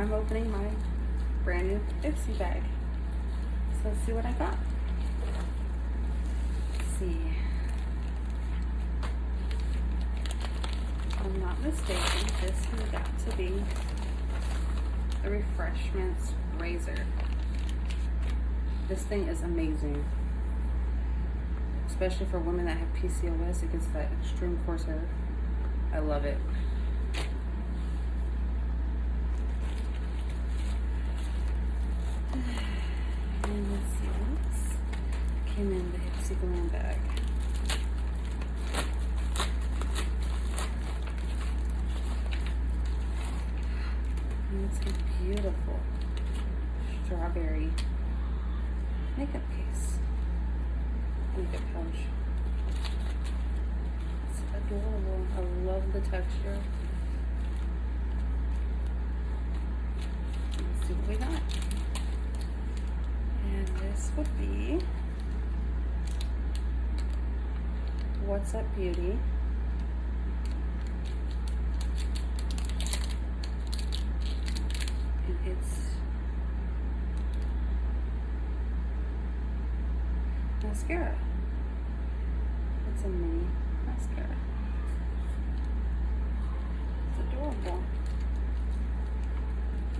I'm opening my brand new Ipsy bag. So let's see what I got. Let's see. If I'm not mistaken, this has got to be a refreshments razor. This thing is amazing. Especially for women that have PCOS, it gets that extreme coarse hair. I love it. And let's see what came in the Ipsy Glam bag. And it's a beautiful strawberry makeup case. Makeup pouch. It's adorable. I love the texture. Let's see what we got. And this would be What's Up Beauty. And it's mascara. It's a mini mascara. It's adorable.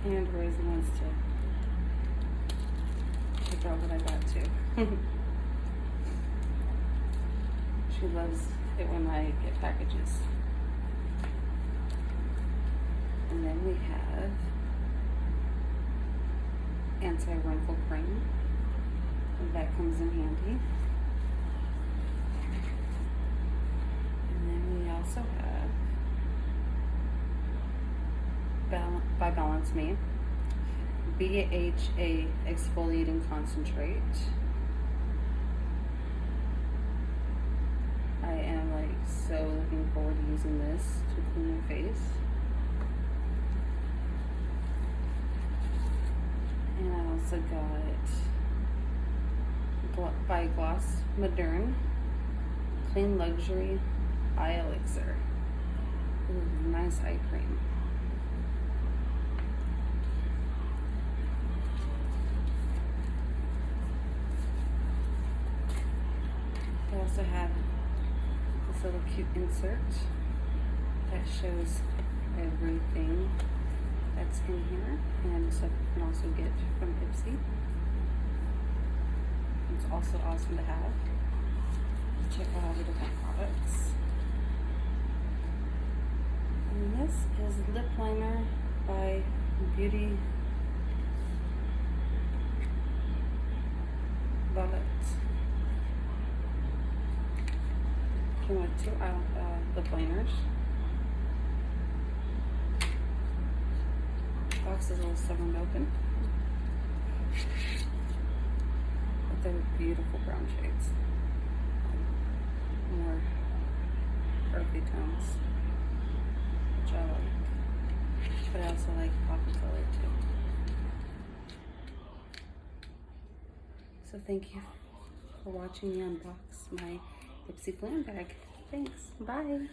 And Rosie wants to figure out what I got too. She loves it when I get packages. And then we have anti-wrinkle cream. That comes in handy. And then we also have by Balance Me BHA exfoliating concentrate. I am like so looking forward to using this to clean my face. And I also got by Gloss Moderne Clean Luxury Eye Elixir. Ooh, nice eye cream. I also have this little cute insert that shows everything that's in here and stuff you can also get from Ipsy. It's also awesome to have. Check out all the different products. And this is lip liner by Beauty Violet. Came with two lip liners. Box is a little stubborn to open. But they're beautiful brown shades. More earthy tones, which I like. But I also like poppy color too. So thank you for watching me unbox my Ipsy Glam bag. Thanks. Bye.